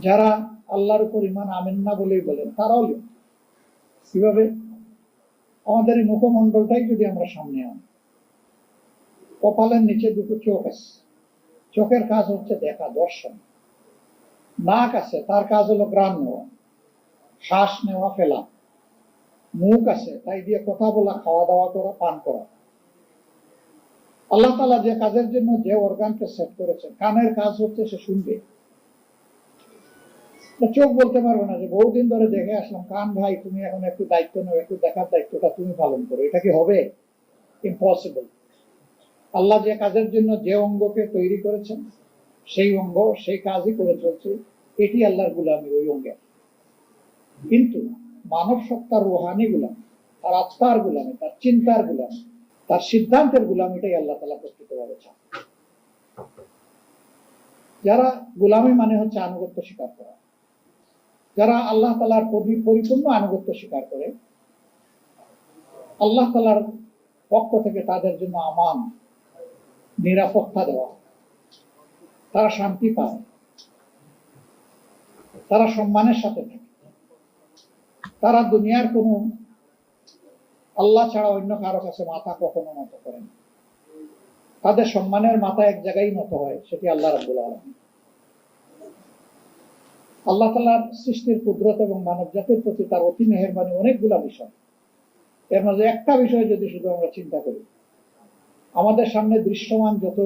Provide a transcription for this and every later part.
যারা আল্লাহর উপর ঈমান আনেন না বলেই বলেন তারাও লিপ্ত। কিভাবে? আমাদের এই মুখমণ্ডলটাই যদি আমরা সামনে আনি, কপালের নিচে দুটো চোখ আছে, চোখের কাজ হচ্ছে দেখা, দর্শন। নাক আছে, তার কাজ হলো ঘ্রাণ নেওয়া, শ্বাস নেওয়া, ফেলা। মুখ আছে, তাই দিয়ে কথা বলা, খাওয়া দাওয়া করা, পান করা। আল্লাহ তাআলা যে কাজের জন্য যে অর্গানকে সেট করেছেন, কানের কাজ হচ্ছে সে শুনবে। চোখ বলতে পারবে না যে বহুদিন ধরে দেখে আসলাম, কান ভাই তুমি এখন একটু দায়িত্ব নেও, একটু দেখার দায়িত্বটা তুমি পালন করো। এটা কি হবে? ইম্পসিবল। আল্লাহ যে কাজের জন্য যে অঙ্গকে তৈরি করেছেন, সেই অঙ্গ সেই কাজই করে চলছে। এটি আল্লাহর গুলামি, ওই অঙ্গে। কিন্তু মানব সত্তার রুহানি গুলামি, তার আত্মার গুলামি, তার চিন্তার গুলামি, তার সিদ্ধান্তের গুলামিটাই আল্লাহ তাআলা প্রকৃতভাবে চান। যারা গুলামি মানে হচ্ছে আনুগত্য স্বীকার করা, যারা আল্লাহ তাআলার পরিপূর্ণ আনুগত্য স্বীকার করে, আল্লাহ তাআলার পক্ষ থেকে তাদের জন্য আমান, নিরাপত্তা দেওয়া, তারা শান্তি পায়, তারা সম্মানের সাথে থাকে, তারা দুনিয়ার কোনো আল্লাহ ছাড়া অন্য কারো কাছে মাথা কখনো নত করে না। তাদের সম্মানের মাথা এক জায়গায় নত হয়, সেটি আল্লাহ রাব্বুল আলামিন। আল্লাহ তাআলার সৃষ্টির কুদরত এবং মানব জাতির প্রতি তার অতি মেহেরবানি অনেকগুলা বিষয়। এর মধ্যে একটা বিষয় যদি শুধু আমরা চিন্তা করি, আমাদের সামনে দৃশ্যমান যত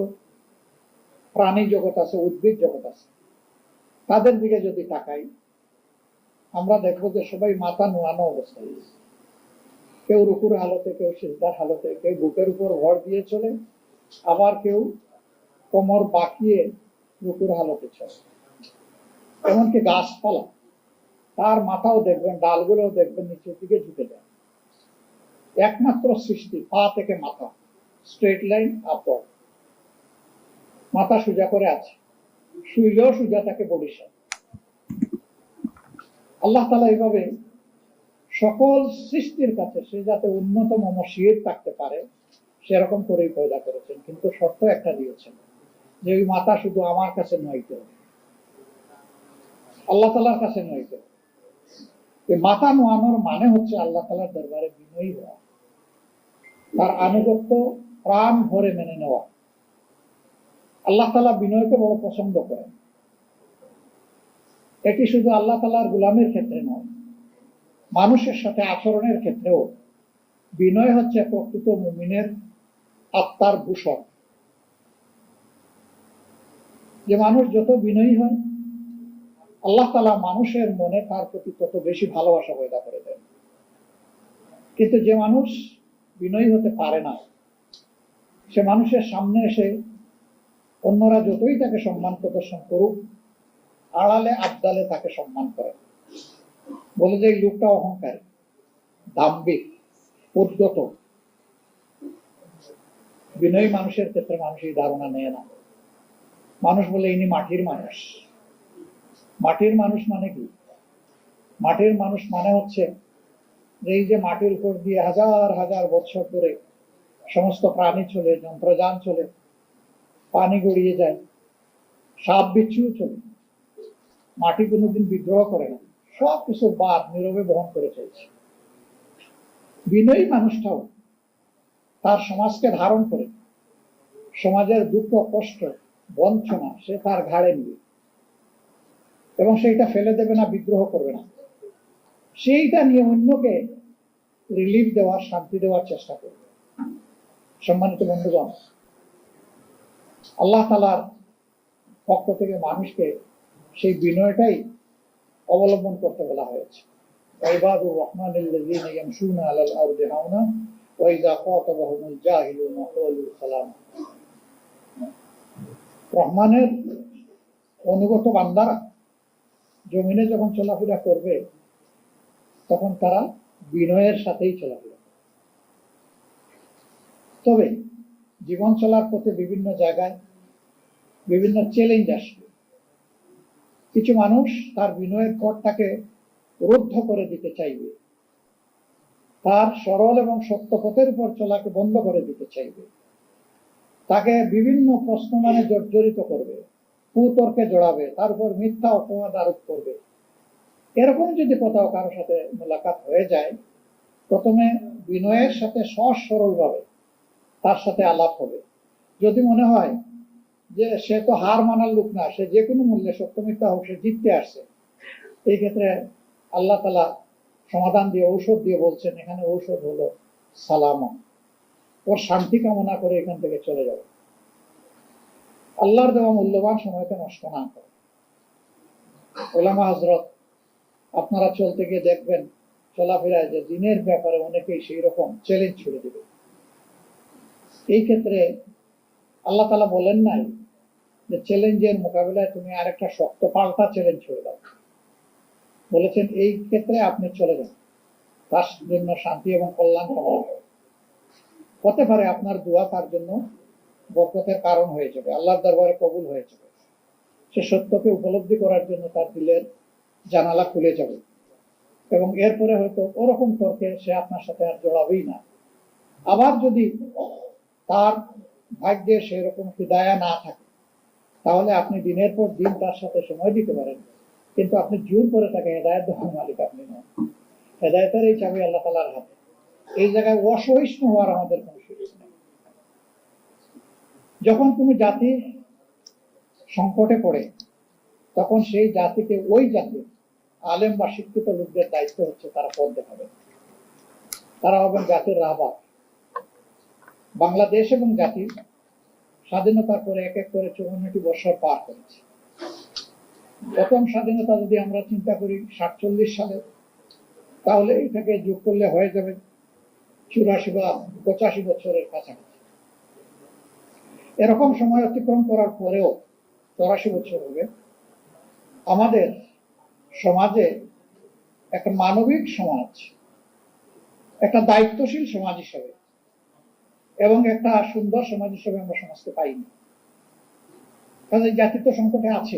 প্রাণী জগৎ আছে, উদ্ভিদ জগৎ আছে, তাদের দিকে যদি তাকাই, আমরা দেখবো যে সবাই মাথা নোয়ানো অবস্থায়। কেউ রুকুর হালতে, কেউ সিজদার হালতে, কেউ বুকের উপর ভর দিয়ে চলে, আবার কেউ কোমর বাঁকিয়ে রুকুর হালতে চলে। এমনকি গাছপালা, তার মাথাও দেখবেন, ডালগুলোও দেখবেন নিচের দিকে ঝুঁকে যায়। একমাত্র সৃষ্টি পা থেকে মাথা স্ট্রেট লাইন আপওয়ার্ড, মাথা সোজা করে আছে, শুইলেও সোজা থাকে বডিশন। আল্লাহ তাআলা এইভাবে সকল সৃষ্টির কাছে সে যাতে উন্নতম মসজিদ থাকতে পারে সেরকম করেই পয়দা করেছেন। কিন্তু শর্ত একটা দিয়েছেন যে ওই মাথা শুধু আমার কাছে নয়তো হবে, আল্লাহ তাআলার কাছে নয়তো। এই মাথা নোয়ানোর মানে হচ্ছে আল্লাহ তাআলার দরবারে বিনয়ী হওয়া, তার আনুগত্য প্রাণ ভরে মেনে নেওয়া। আল্লাহ তাআলা বিনয়কে বড় পছন্দ করেন। এটি শুধু আল্লাহ তাআলার গোলামের ক্ষেত্রে নয়, মানুষের সাথে আচরণের ক্ষেত্রেও বিনয় হচ্ছে প্রকৃত মুমিনের আত্মার ভূষণ। যে মানুষ যত বিনয়ী হয়, আল্লাহ তাআলা মানুষের মনে তার প্রতি তত বেশি ভালোবাসা পয়দা করে দেন। কিন্তু যে মানুষ বিনয়ী হতে পারে না, সে মানুষের সামনে এসে অন্যরা যতই তাকে সম্মান প্রদর্শন করুক, আড়ালে আবদালে তাকে সম্মান করে, বলে যে এই লোকটা অহংকারী, দাম্ভিক, উদ্যত। বিনয়ী মানুষের ক্ষেত্রে মানুষ এই ধারণা নেয় না। মানুষ বলে ইনি মাটির মানুষ। মাটির মানুষ মানে কি? মাটির মানুষ মানে হচ্ছে এই যে মাটির উপর দিয়ে হাজার হাজার বছর ধরে সমস্ত প্রাণী চলে, যন্ত্রযান চলে, পানি গড়িয়ে যায়, সাপ বিচ্ছুও চলে, মাটি কোনোদিন বিদ্রোহ করে না, সব কিছু বাদ নীরবে বহন করে চলছে। বিনয়ী মানুষটাও তার সমাজকে ধারণ করে, সমাজের দুঃখ কষ্ট বঞ্চনা সে তার ঘাড়ে নিবে এবং সেইটা ফেলে দেবে না, বিদ্রোহ করবে না, সেইটা নিয়ে অন্যকে রিলিফ দেওয়ার, শান্তি দেওয়ার চেষ্টা করবে। সম্মানিত বন্ধুগণ, আল্লাহ তাআলার পক্ষ থেকে মানুষকে সেই বিনয়টাই অবলম্বন করতে বলা হয়েছে। ইবাদুর রহমানিল্লাযীনা ইয়ামশুনা আলাল আরদি হাওনা ওয়া ইযা খাতাবাহুমুল জাহিলুনা ক্বালু সালামা। রহমানের অনুগত বান্দারা জমিনে যখন চলাফেরা করবে, তখন তারা বিনয়ের সাথেই চলাফেরা করবে। তবে জীবন চলার পথে বিভিন্ন জায়গায় বিভিন্ন চ্যালেঞ্জ আসবে। কিছু মানুষ তার বিনয়ের পথটাকে রুদ্ধ করে দিতে চাইবে, তার সরল এবং সত্য পথের উপর চলাকে বন্ধ করে দিতে চাইবে, তাকে বিভিন্ন প্রশ্ন মানে জর্জরিত করবে, কুতর্কে জড়াবে, তার উপর মিথ্যা অপবাদ আরোপ করবে, এরকম যদি কোথাও কারোর সাথে মোলাকাত হয়ে যায়, প্রথমে বিনয়ের সাথে সহজ সরল ভাবে তার সাথে আলাপ হবে। যদি মনে হয় যে সে তো হার মানার লোক না, সে যে কোনো মূল্যে সত্য মিথ্যা হোক সে জিততে আসছে, এই ক্ষেত্রে আল্লাহ তাআলা সমাধান দিয়ে, ঔষধ দিয়ে বলছেন, এখানে ঔষধ হলো সালাম, ওর শান্তি কামনা করে এখান থেকে চলে যাবে। আল্লাহর দেওয়া মূল্যবান সময়কে নষ্ট না করে। ওলামা হযরত, আপনারা চলতে গিয়ে দেখবেন চলাফেরায় যে দিনের ব্যাপারে অনেকেই সেই রকম চ্যালেঞ্জ ছুড়ে দেবে। এই ক্ষেত্রে আল্লাহ তাআলা বলেন নাই যে চ্যালেঞ্জের মোকাবিলায় তুমি আরেকটা শক্ত পাল্টা চ্যালেঞ্জ ছুড়ে দাও, বলেছেন এই ক্ষেত্রে আপনি চলে যান, তার জন্য শান্তি এবং কল্যাণ কামনা করুন। হতে পারে আপনার দোয়া তার জন্য বরকতের কারণ হয়ে যাবে, আল্লাহর দরবারে কবুল হয়ে যাবে, সে সত্যকে উপলব্ধি করার জন্য তার দিলের জানালা খুলে যাবে, এবং এরপরে হয়তো ওরকম তর্কে সে আপনার সাথে আর জড়াবেই না। আবার যদি তার ভাগ্যে সেরকম হিদায়া না থাকে, তাহলে আপনি দিনের পর দিন তার সাথে সময় দিতে পারেন, কিন্তু আপনি জোর করে তাকে হেদায়েত দেওয়ার মালিক আপনি নন। হেদায়েতের এই চাবি আল্লাহ তাআলার হাতে। এই জায়গায় অসহিষ্ণু হওয়ার আমাদের কোন সুযোগ নেই। যখন কোনো জাতি সংকটে পড়ে, তখন সেই জাতিকে, ওই জাতির আলেম বা শিক্ষিত লোকদের দায়িত্ব হচ্ছে তারা পথ দেখাবে, তারা হবেন জাতির রাহবার। বাংলাদেশ এবং জাতি স্বাধীনতার পরে এক এক করে 54টি বছর পার করেছে। প্রথম স্বাধীনতা যদি আমরা চিন্তা করি 47 সালে, তাহলে এটাকে যোগ করলে হয়ে যাবে 84 বা 85 বছরের কাছাকাছি। এরকম সময় অতিক্রম করার পরেও 84 বছর হবে, আমাদের সমাজে একটা মানবিক সমাজ, একটা দায়িত্বশীল সমাজ হিসেবে এবং একটা সুন্দর সমাজ হিসেবে আমরা সমাজকে পাইনি। কাজে জাতি তো সংকটে আছে।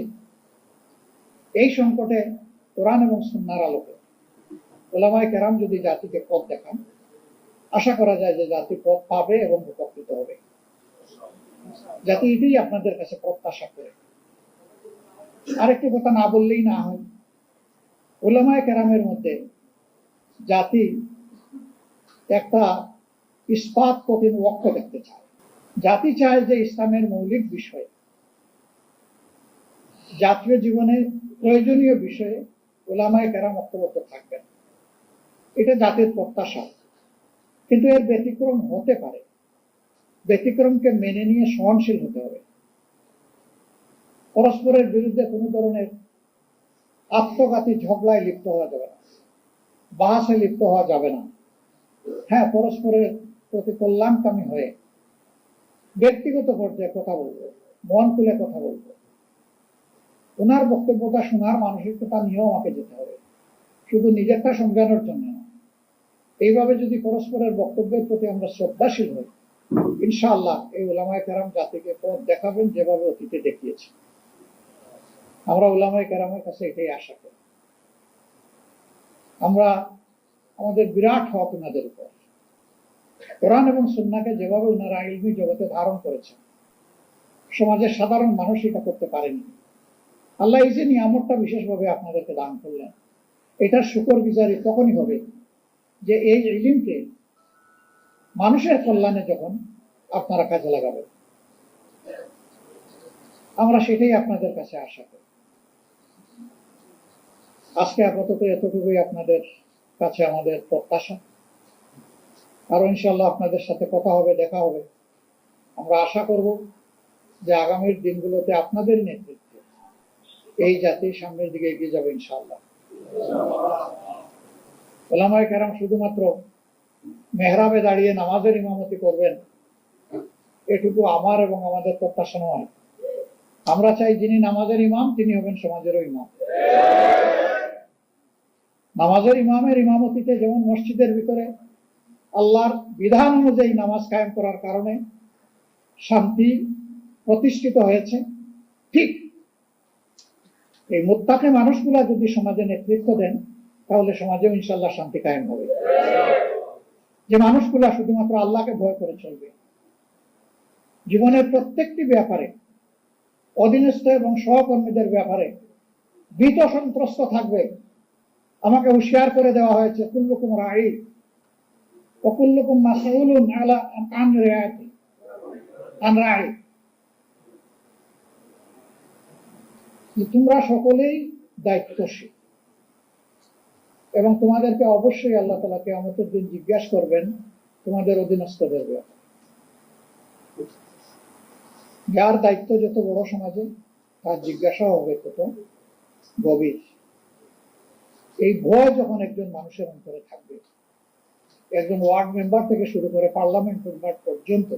এই সংকটে কোরআন এবং সুন্নাহর আলোকে উলামায়ে কেরাম যদি জাতিকে পথ দেখান, আশা করা যায় যে জাতি পথ পাবে এবং উপকৃত হবে। জাতি এটাই আপনাদের কাছে প্রত্যাশা করে। আরেকটি কথা না বললেই না হয়, উলামায়ে কেরামের মধ্যে জাতি একটা ইস্পাত কঠিন ওয়াক্য দেখতে চায়। জাতি চায় যে ইসলামের মৌলিক বিষয়ে, জাতীয় জীবনের প্রয়োজনীয় বিষয়ে উলামায়ে কেরাম ঐক্যবদ্ধ থাকবেন, এটা জাতির প্রত্যাশা। কিন্তু এর ব্যতিক্রম হতে পারে, ব্যতিক্রমকে মেনে নিয়ে সহনশীল হতে হবে। পরস্পরের বিরুদ্ধে কোনো ধরনের আত্মঘাতী ঝগড়ায় লিপ্ত হওয়া যাবে না, বাহাসে লিপ্ত হওয়া যাবে না। হ্যাঁ, পরস্পরের প্রতি কল্যাণকামী হয়ে ব্যক্তিগত পর্যায়ে কথা বলবো, মন খুলে কথা বলবো, ওনার বক্তব্যটা শোনার মানসিকতা নিয়েও আমাকে যেতে হবে, শুধু নিজেরটা সমঝানোর জন্য না। এইভাবে যদি পরস্পরের বক্তব্যের প্রতি আমরা শ্রদ্ধাশীল হই, ইনশাআল্লাহ এই উলামায়ে কেরাম জাতিকে পথ দেখাবেন যেভাবে অতীতে দেখিয়েছে। আমরা উলামায়ে কেরামের কাছে এটাই আশা করি। আমরা আমাদের বিরাট হক ওনাদের উপর, কোরআন এবং সুন্নাহকে যেভাবে ওনারা ইলমি জগতে ধারণ করেছেন, সমাজের সাধারণ মানুষ এটা করতে পারেনি। আল্লাহ এই যে নিয়ামতটা বিশেষভাবে আপনাদেরকে দান করলেন, এটার শুকরগুজারি তখনই হবে যে এই ইলমকে মানুষের কল্যাণে যখন আপনারা কাজে লাগাবেন। আমরা সেটাই আপনাদের কাছে আশা করি। আজকে আপাতত এতটুকুই আপনাদের কাছে আমাদের প্রত্যাশা। আরো ইনশাআল্লাহ আপনাদের সাথে কথা হবে, দেখা হবে। আমরা আশা করব যে আগামীর দিনগুলোতে আপনাদের নেতৃত্বে এই জাতি সামনের দিকে এগিয়ে যাবে ইনশাআল্লাহ। উলামায়ে কেরাম শুধুমাত্র মেহরাবে দাঁড়িয়ে নামাজের ইমামতি করবেন, এটুকু আমার এবং আমাদের প্রত্যাশা নয়। আমরা চাই যিনি নামাজের ইমাম তিনি হবেন সমাজেরও ইমাম। নামাজের ইমামের ইমামতিতে যেমন মসজিদের ভিতরে আল্লাহর বিধান অনুযায়ী নামাজ কায়েম করার কারণে শান্তি প্রতিষ্ঠিত হয়েছে, ঠিক এই মুত্তাকি মানুষগুলা যদি সমাজে নেতৃত্ব দেন, তাহলে সমাজেও ইনশাআল্লাহ শান্তি কায়েম হবে। যে মানুষগুলা শুধুমাত্র আল্লাহকে ভয় করে চলবে, জীবনের প্রত্যেকটি ব্যাপারে অধীনস্থ এবং সহকর্মীদের ব্যাপারে ভীত সন্ত্রস্ত থাকবে। আমাকে হুঁশিয়ার করে দেওয়া হয়েছে, কুল্লুকুম রাঈ ওয়া কুল্লুকুম মাসউলুন আলা আন রাঈতি আন রাঈ। তোমরা সকলেই দায়িত্বশীল এবং তোমাদেরকে অবশ্যই আল্লাহ তাআলা কিয়ামতের দিন জিজ্ঞাসা করবেন তোমাদের অধীনস্থদের ব্যাপারে। যার দায়িত্ব যত বড় সমাজে, তার জিজ্ঞাসা হবে তত গভীর। এই ভয় যখন একজন মানুষের অন্তরে থাকবে, একজন ওয়ার্ড মেম্বার থেকে শুরু করে পার্লামেন্ট মেম্বার পর্যন্ত,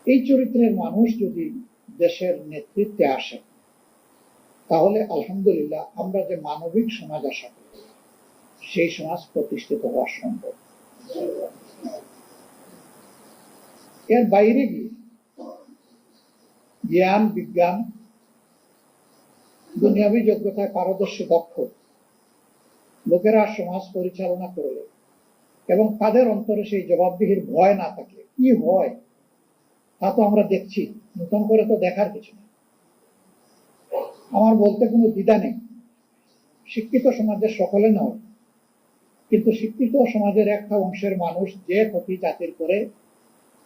এই চরিত্রের মানুষ যদি দেশের নেতৃত্বে আসে, তাহলে আলহামদুলিল্লাহ আমরা যে মানবিক সমাজ আশা করি, সেই সমাজ প্রতিষ্ঠিত হওয়া সম্ভব। এর বাইরে গিয়ে জ্ঞান, বিজ্ঞান, দুনিয়াবী যোগ্যতায় পারদর্শী দক্ষ লোকেরা সমাজ পরিচালনা করলে এবং তাদের অন্তরে সেই জবাবদিহির ভয় না থাকলে কি হয় তা তো আমরা দেখছি, নতুন করে তো দেখার কিছু নেই। আমার বলতে কোনো দ্বিধা নেই, শিক্ষিত সমাজের সকলে নয়, কিন্তু শিক্ষিত সমাজের একটা অংশের মানুষ যে ক্ষতি জাতির করে,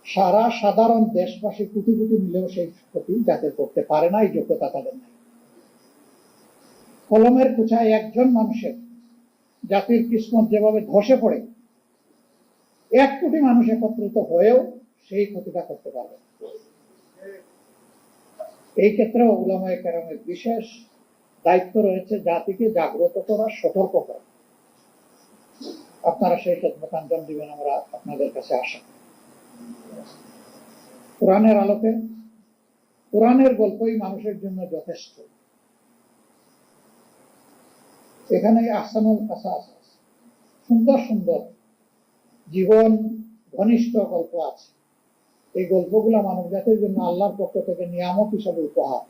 সারা সাধারণ দেশবাসী কোটি কোটি মিলেও সেই ক্ষতি জাতির করতে পারে না, এই যোগ্যতা তাদের নাই। কলমের কুচায় একজন মানুষের জাতির কিসমত যেভাবে ধসে পড়ে, 1 কোটি মানুষ একত্রিত হয়েও সেই ক্ষতিটা করতে পারবে। এই ক্ষেত্রে উলামায়ে কেরামের বিশেষ দায়িত্ব রয়েছে জাতিকে জাগ্রত করা, সতর্ক করা। আপনারা সেই খেদমত আঞ্জাম দিবেন, আমরা আপনাদের কাছে আশা করি। কোরআনের আলোকে, কোরআনের গল্পই মানুষের জন্য যথেষ্ট। এখানে আহসানুল কাসাস, সুন্দর সুন্দর জীবন ঘনিষ্ঠ গল্প আছে। এই গল্পগুলো মানব জাতির জন্য আল্লাহর পক্ষ থেকে নিয়ামত হিসাবে উপহার।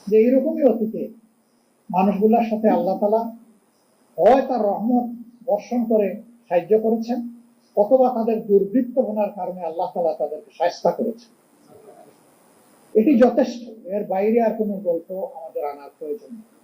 যে এইরকমই অতীতে মানুষগুলোর সাথে আল্লাহ তাআলা হয় তার রহমত বর্ষণ করে সাহায্য করেছেন, অথবা তাদের দুর্বৃত্তপনার কারণে আল্লাহ তাআলা তাদেরকে শায়েস্তা করেছেন। এটি যথেষ্ট, এর বাইরে আর কোনো গল্প আমাদের আনার প্রয়োজন নেই।